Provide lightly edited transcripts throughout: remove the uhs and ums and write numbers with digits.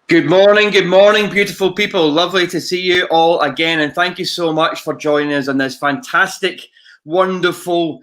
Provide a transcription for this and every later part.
Good morning, beautiful people. Lovely to see you all again, and thank you so much for joining us on this fantastic, wonderful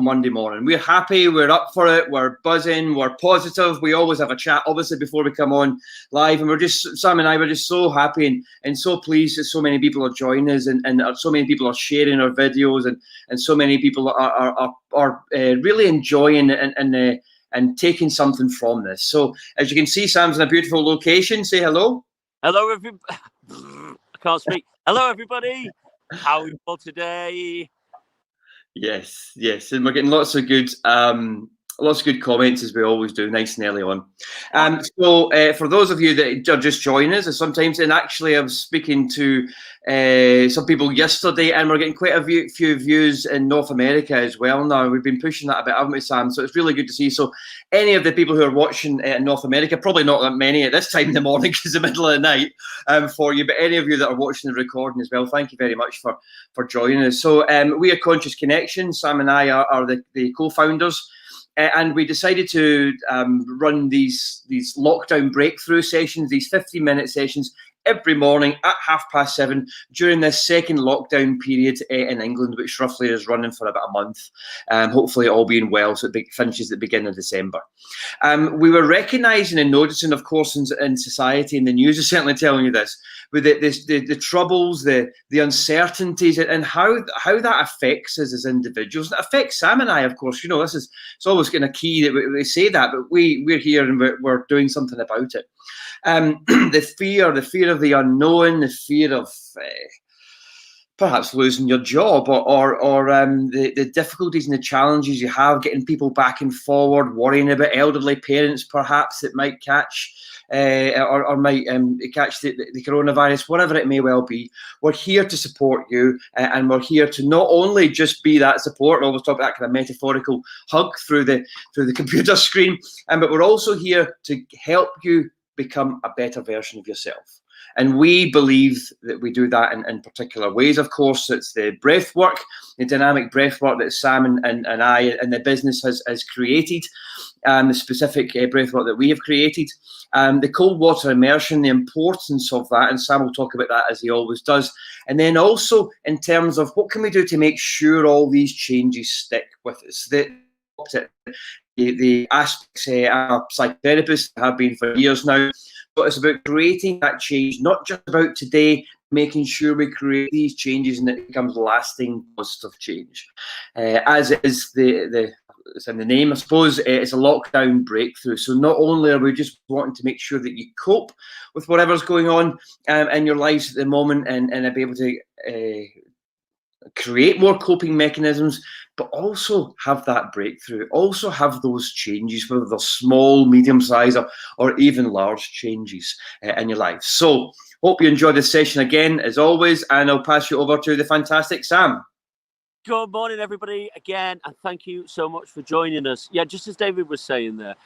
Monday morning. We're happy, we're up for it, we're buzzing, we're positive. We always have a chat, obviously, before we come on live, and Sam and I were just so happy and so pleased that so many people are joining us, and so many people are sharing our videos, and so many people are really enjoying it and taking something from this. So as you can see, Sam's in a beautiful location. Say hello. Hello, everybody. I can't speak. Hello, everybody. How are you all today? Yes, and we're getting lots of good comments as we always do, nice and early on. So for those of you that are just joining us, sometimes, and actually I was speaking to some people yesterday, and we're getting quite a few views in North America as well now. We've been pushing that a bit, haven't we, Sam? So it's really good to see. So any of the people who are watching in North America, probably not that many at this time in the morning because it's the middle of the night for you, but any of you that are watching the recording as well, thank you very much for joining us. So we are Conscious Connection. Sam and I are the co-founders. And we decided to run these lockdown breakthrough sessions, these 15-minute sessions every morning at 7:30 during this second lockdown period in England, which roughly is running for about a month. Hopefully all being well, so it finishes at the beginning of December. We were recognising and noticing, of course, in society, and the news is certainly telling you this, with the troubles, the uncertainties, and how that affects us as individuals. It affects Sam and I, of course. You know, it's always kind of key that we say that, but we're here and we're doing something about it. The fear of the unknown, the fear of perhaps losing your job, or the difficulties and the challenges you have getting people back and forward, worrying about elderly parents perhaps that might catch or might catch the coronavirus, whatever it may well be. We're here to support you, and we're here to not only just be that support, I always talk about that kind of metaphorical hug through the computer screen, but we're also here to help you become a better version of yourself. And we believe that we do that in particular ways. Of course, it's the breath work, the dynamic breath work that Sam and I and the business has created, the specific breath work that we have created, the cold water immersion, the importance of that, and Sam will talk about that as he always does. And then also in terms of what can we do to make sure all these changes stick with us. The aspects I'm a psychotherapist, have been for years now. But it's about creating that change, not just about today, making sure we create these changes and it becomes lasting positive change. As it is it's in the name, I suppose, it's a lockdown breakthrough. So not only are we just wanting to make sure that you cope with whatever's going on in your lives at the moment and be able to create more coping mechanisms, but also have that breakthrough, also have those changes, whether they're small, medium size, or even large changes in your life. So hope you enjoy this session again, as always, and I'll pass you over to the fantastic Sam. Good morning, everybody, again, and thank you so much for joining us. Yeah, just as David was saying there.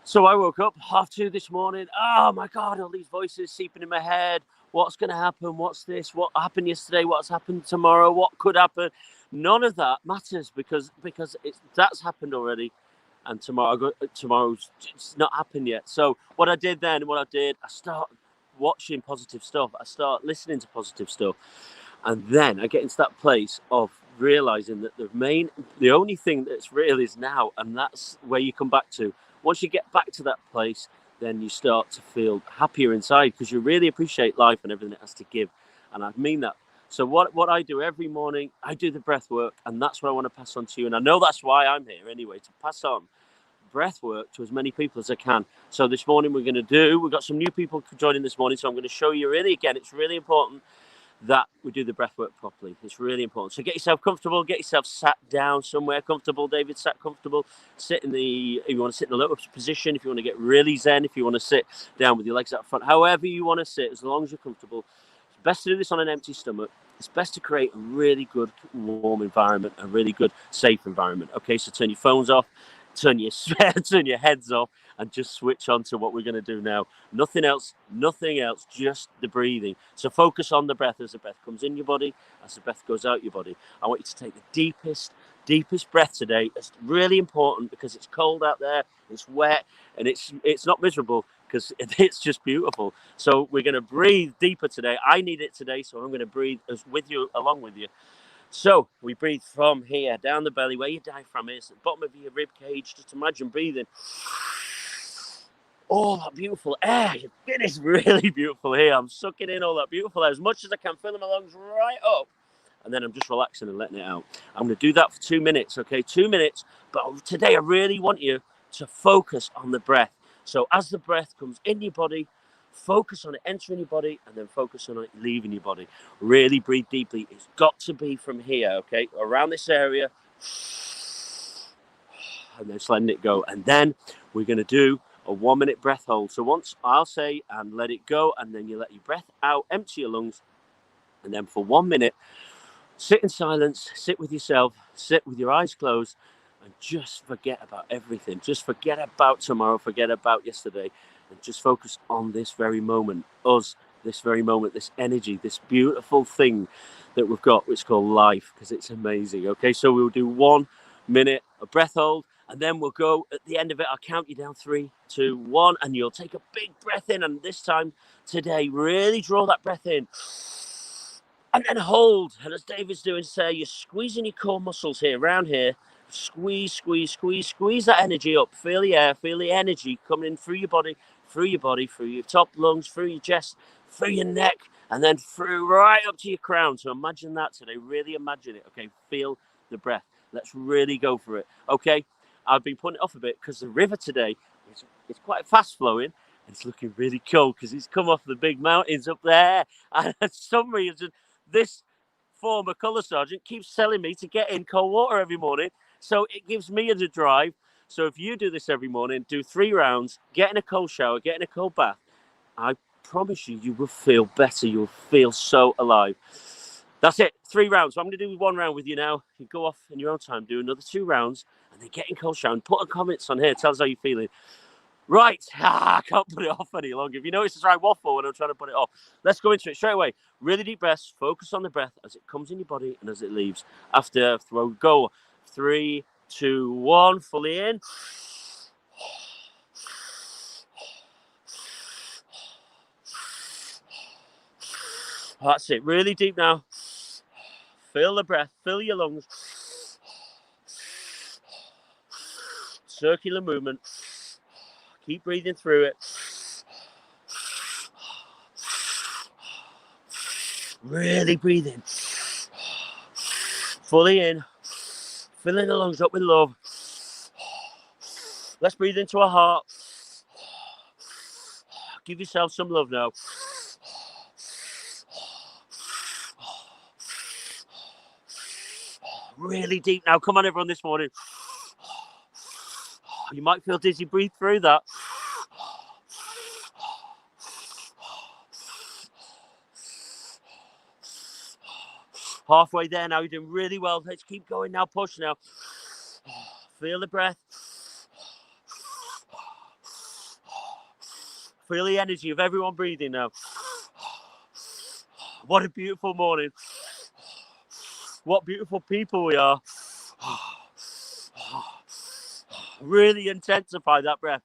So I woke up 2:30 this morning. Oh my God, all these voices seeping in my head. What's going to happen? What's this? What happened yesterday? What's happened tomorrow? What could happen? None of that matters because that's happened already, and tomorrow's it's not happened yet. So what I did then, I start watching positive stuff. I start listening to positive stuff, and then I get into that place of realizing that the only thing that's real is now, and that's where you come back to. Once you get back to that place, then you start to feel happier inside because you really appreciate life and everything it has to give. And I mean that. So what I do every morning, I do the breath work, and that's what I want to pass on to you. And I know that's why I'm here anyway, to pass on breath work to as many people as I can. So this morning we've got some new people joining this morning, so I'm going to show you it's really important that we do the breath work properly. It's really important. So get yourself comfortable, get yourself sat down somewhere comfortable. David sat comfortable. If you want to sit in a lotus position, if you want to get really zen, if you want to sit down with your legs out front, however you want to sit, as long as you're comfortable. It's best to do this on an empty stomach. It's best to create a really good warm environment, a really good safe environment. Okay, so turn your phones off, turn your heads off, and just switch on to what we're going to do now. Nothing else, just the breathing. So focus on the breath as the breath comes in your body, as the breath goes out your body. I want you to take the deepest breath today. It's really important because it's cold out there, it's wet, and it's not miserable. because it's just beautiful. So we're going to breathe deeper today. I need it today, so I'm going to breathe with you, along with you. So we breathe from here, down the belly, where your diaphragm is, at the bottom of your rib cage. Just imagine breathing. All that beautiful air. It is really beautiful here. I'm sucking in all that beautiful air as much as I can, filling my lungs right up. And then I'm just relaxing and letting it out. I'm going to do that for 2 minutes, okay? 2 minutes. But today I really want you to focus on the breath. So as the breath comes in your body, focus on it entering your body, and then focus on it leaving your body. Really breathe deeply. It's got to be from here, okay? Around this area. And then just letting it go. And then we're going to do a 1 minute breath hold. So once I'll say and let it go, and then you let your breath out, empty your lungs. And then for 1 minute, sit in silence, sit with yourself, sit with your eyes closed, and just forget about everything. Just forget about tomorrow, forget about yesterday, and just focus on this very moment, us, this very moment, this energy, this beautiful thing that we've got, which is called life, because it's amazing. Okay, so we'll do 1 minute, a breath hold, and then we'll go at the end of it. I'll count you down 3, 2, 1, and you'll take a big breath in. And this time today, really draw that breath in. And then hold. And as David's doing, say, you're squeezing your core muscles here, around here. Squeeze, squeeze, squeeze, squeeze that energy up. Feel the air, feel the energy coming in through your body, through your top lungs, through your chest, through your neck, and then through right up to your crown. So imagine that today. Really imagine it. Okay, feel the breath. Let's really go for it. Okay, I've been putting it off a bit because the river today is quite fast flowing. It's looking really cool because it's come off the big mountains up there. And for some reason, this former colour sergeant keeps telling me to get in cold water every morning. So it gives me the drive. So if you do this every morning, do 3 rounds, get in a cold shower, get in a cold bath, I promise you, you will feel better. You'll feel so alive. That's it. 3 rounds. So I'm going to do 1 round with you now. You go off in your own time, do another 2 rounds, and then get in cold shower and put a comments on here. Tell us how you're feeling. Right. I can't put it off any longer. If you notice, I waffle when I'm trying to put it off. Let's go into it straight away. Really deep breaths. Focus on the breath as it comes in your body and as it leaves. After throw, go. 3, 2, 1. Fully in. That's it. Really deep now. Feel the breath. Fill your lungs. Circular movement. Keep breathing through it. Really breathe in. Fully in. Filling the lungs up with love. Let's breathe into our heart. Give yourself some love now. Really deep now. Come on, everyone, this morning. You might feel dizzy. Breathe through that. Halfway there now. You're doing really well. Let's keep going now. Push now. Feel the breath. Feel the energy of everyone breathing now. What a beautiful morning. What beautiful people we are. Really intensify that breath.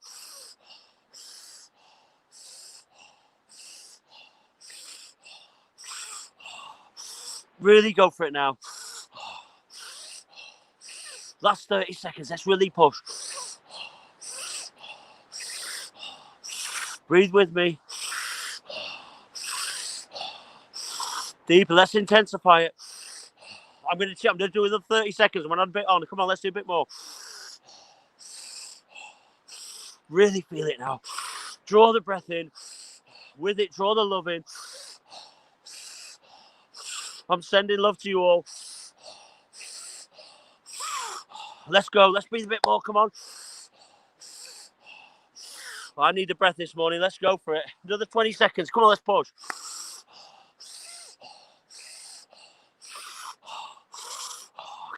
Really go for it now. Last 30 seconds. Let's really push. Breathe with me. Deeper. Let's intensify it. I'm going to do another 30 seconds. When I'm a bit on. Come on, let's do a bit more. Really feel it now. Draw the breath in. With it, draw the love in. I'm sending love to you all. Let's go. Let's breathe a bit more. Come on. I need a breath this morning. Let's go for it. Another 20 seconds. Come on, let's push.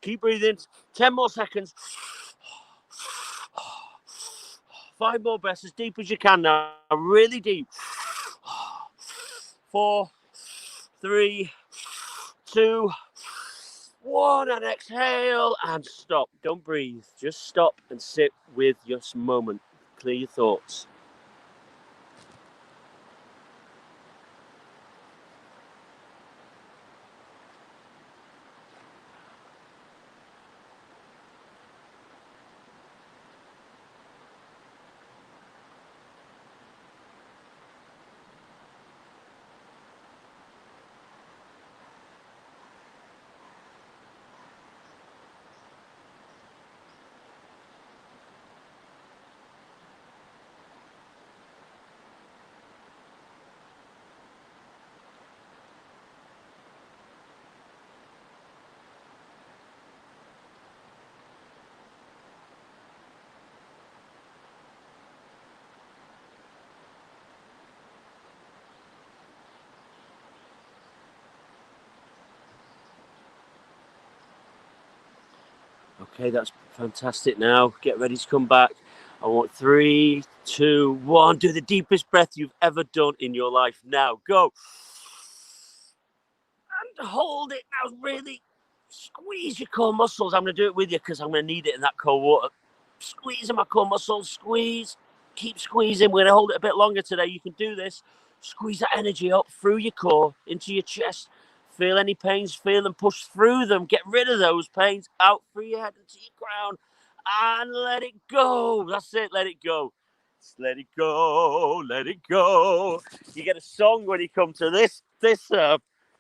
Keep breathing. 10 more seconds. 5 more breaths, as deep as you can now. Really deep. 4, 3, 2, 1, and exhale and stop. Don't breathe. Just stop and sit with your moment. Clear your thoughts. Okay, that's fantastic. Now get ready to come back. I want 3, 2, 1. Do the deepest breath you've ever done in your life. Now go. And hold it. Now really squeeze your core muscles. I'm going to do it with you because I'm going to need it in that cold water. Squeezing my core muscles. Squeeze. Keep squeezing. We're going to hold it a bit longer today. You can do this. Squeeze that energy up through your core, into your chest. Feel any pains, feel them, push through them. Get rid of those pains, out through your head into your crown, and let it go. That's it, let it go. Just let it go, let it go. You get a song when you come to this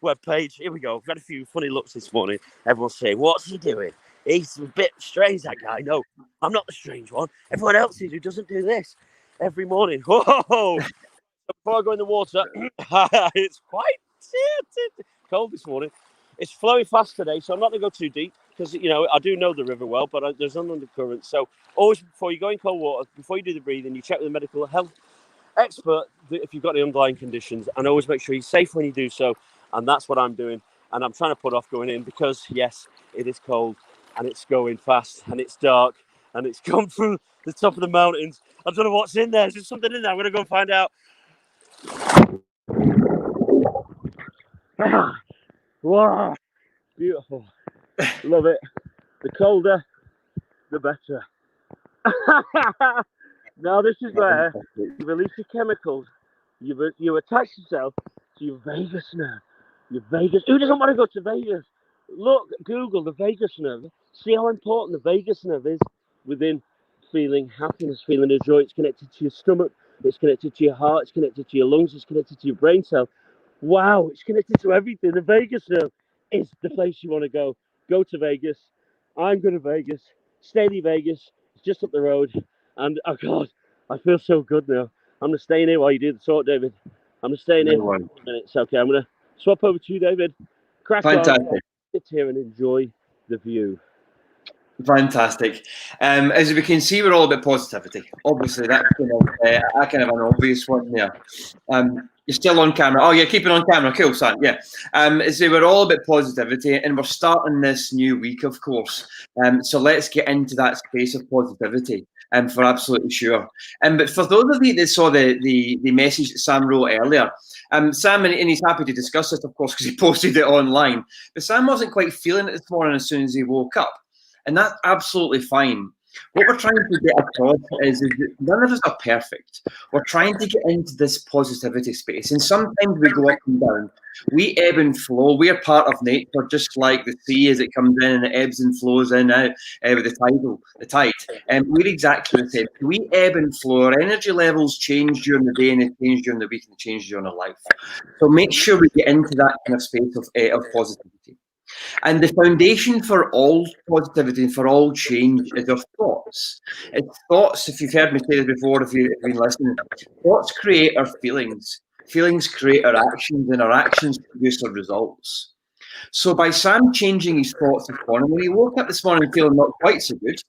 webpage. Here we go. I've got a few funny looks this morning. Everyone's saying, what's he doing? He's a bit strange, that guy. No, I'm not the strange one. Everyone else is who doesn't do this every morning. Whoa! Before I go in the water, it's quite cold this morning. It's flowing fast today, so I'm not going to go too deep because, I do know the river well, but there's an undercurrent. So always before you go in cold water, before you do the breathing, you check with a medical health expert if you've got any underlying conditions, and always make sure you're safe when you do so. And that's what I'm doing. And I'm trying to put off going in because, yes, it is cold and it's going fast and it's dark and it's come through the top of the mountains. I don't know what's in there. There's something in there. I'm going to go and find out. Wow, beautiful. Love it. The colder, the better. Now this is where you release your chemicals. You attach yourself to your vagus nerve. Your vagus. Who doesn't want to go to Vegas? Look, Google the vagus nerve. See how important the vagus nerve is within feeling happiness, feeling a joy. It's connected to your stomach. It's connected to your heart. It's connected to your lungs. It's connected to your brain cell. Wow, it's connected to everything. The vagus nerve is the place you want to go. Go to Vegas. I'm going to Vegas. Steady Vegas. It's just up the road. And, oh, God, I feel so good now. I'm going to stay in here while you do the talk, David. I'm going to stay in here for 2 minutes. Okay, I'm going to swap over to you, David. Crack Fantastic. on. Sit here and enjoy the view. Fantastic. As we can see, we're all about positivity. Obviously, that's kind of an obvious one there. You're still on camera. Oh, yeah, keep it on camera. Cool, son. Yeah. So we're all about positivity, and we're starting this new week, of course. So let's get into that space of positivity, for absolutely sure. But for those of you that saw the message that Sam wrote earlier, Sam, and he's happy to discuss this, of course, because he posted it online. But Sam wasn't quite feeling it this morning as soon as he woke up. And that's absolutely fine. What we're trying to get across is that none of us are perfect. We're trying to get into this positivity space. And sometimes we go up and down. We ebb and flow. We are part of nature, just like the sea as it comes in and it ebbs and flows in out with the tide. And we're exactly the same. We ebb and flow. Our energy levels change during the day and they change during the week and they change during our life. So make sure we get into that kind of space of positivity. And the foundation for all positivity and for all change is our thoughts. It's thoughts, if you've heard me say this before, if you've been listening, thoughts create our feelings. Feelings create our actions, and our actions produce our results. So by Sam changing his thoughts this morning, when he woke up this morning feeling not quite so good,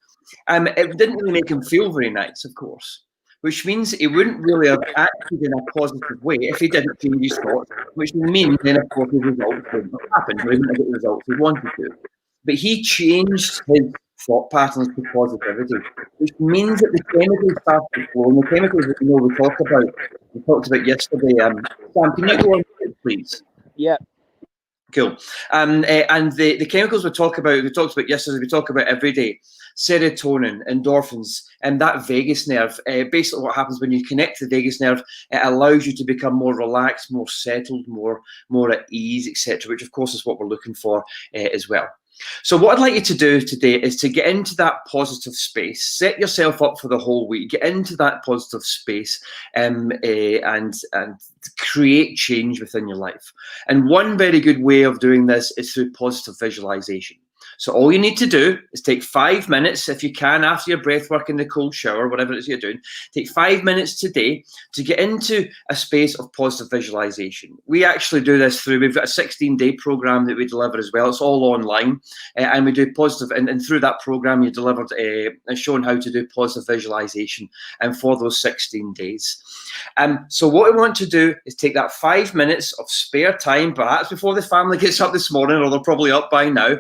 it didn't really make him feel very nice, of course. Which means he wouldn't really have acted in a positive way if he didn't change his thoughts, which would mean then, of course, his results wouldn't have happened. He wouldn't get the results he wanted to. But he changed his thought patterns to positivity, which means that the chemicals start to flow. And the chemicals that we talked about yesterday. Sam, can you go on, please? Yeah. Cool. And the chemicals we talked about yesterday, we talk about every day. Serotonin, endorphins, and that vagus nerve. Basically, what happens when you connect to the vagus nerve, it allows you to become more relaxed, more settled, more at ease, etc., which, of course, is what we're looking for as well. So what I'd like you to do today is to get into that positive space, set yourself up for the whole week, get into that positive space and create change within your life. And one very good way of doing this is through positive visualization. So all you need to do is take 5 minutes, if you can, after your breath work in the cold shower, whatever it is you're doing, take 5 minutes today to get into a space of positive visualization. We actually do this we've got a 16-day program that we deliver as well. It's all online, and we do positive, and through that program, you delivered shown how to do positive visualization for those 16 days. So what we want to do is take that 5 minutes of spare time, perhaps before the family gets up this morning, or they're probably up by now.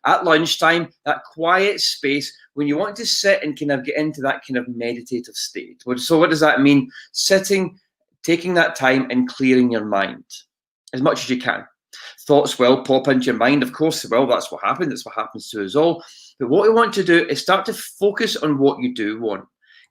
at lunchtime, that quiet space when you want to sit and kind of get into that kind of meditative state. So what does that mean? Sitting, taking that time and clearing your mind as much as you can. Thoughts will pop into your mind, of course they will. That's what happens. That's what happens to us all. But what we want to do is start to focus on what you do want.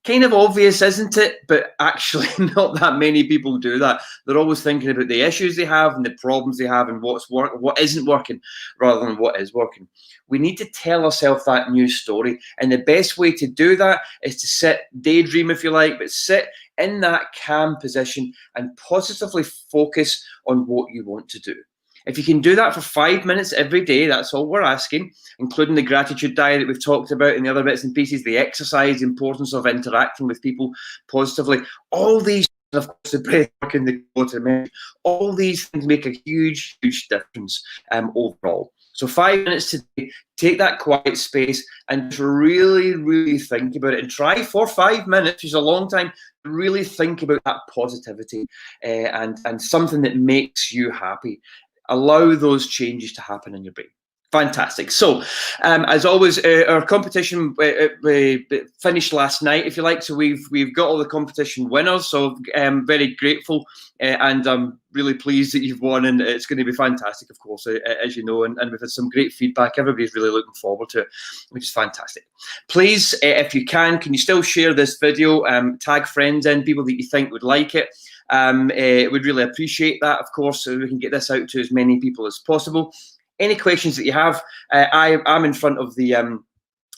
Kind of obvious, isn't it? But actually not that many people do that. They're always thinking about the issues they have and the problems they have and what isn't working rather than what is working. We need to tell ourselves that new story. And the best way to do that is to sit, daydream if you like, but sit in that calm position and positively focus on what you want to do. If you can do that for 5 minutes every day, that's all we're asking, including the gratitude diet that we've talked about and the other bits and pieces, the exercise, the importance of interacting with people positively. All these, of course, the breath work and the go-to, all these things make a huge, huge difference overall. So 5 minutes today, take that quiet space and really, really think about it and try for 5 minutes, which is a long time, really think about that positivity and something that makes you happy. Allow those changes to happen in your brain. Fantastic. So, as always, our competition we finished last night, if you like. So we've got all the competition winners. So I'm very grateful, and I'm really pleased that you've won. And it's going to be fantastic, of course, as you know. And we've had some great feedback. Everybody's really looking forward to it, which is fantastic. Please, if you can you still share this video? Tag friends in, people that you think would like it. We'd really appreciate that, of course, so we can get this out to as many people as possible. Any questions that you have, I'm in front of the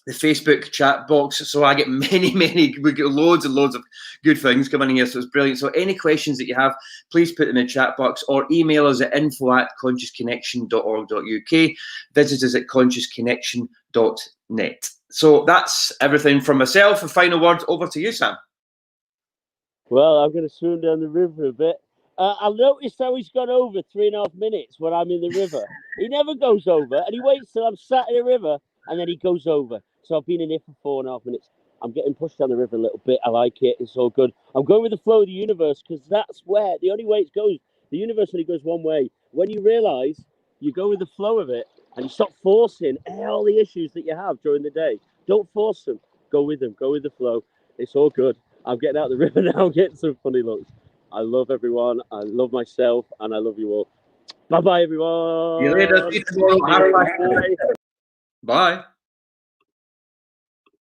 Facebook chat box, so I get we get loads and loads of good things coming in here, so it's brilliant. So any questions that you have, please put them in the chat box or email us at info@consciousconnection.org.uk, visit us at consciousconnection.net. So that's everything from myself. A final word over to you, Sam. Well, I'm going to swim down the river a bit. I noticed how he's gone over 3.5 minutes when I'm in the river. He never goes over, and he waits till I'm sat in the river, and then he goes over. So I've been in here for 4.5 minutes. I'm getting pushed down the river a little bit. I like it. It's all good. I'm going with the flow of the universe because that's where the only way it goes. The universe only goes one way. When you realise you go with the flow of it, and you stop forcing all the issues that you have during the day. Don't force them. Go with them. Go with the flow. It's all good. I'm getting out of the river now, getting some funny looks. I love everyone. I love myself, and I love you all. Bye-bye, everyone. See you later. See you tomorrow. Bye.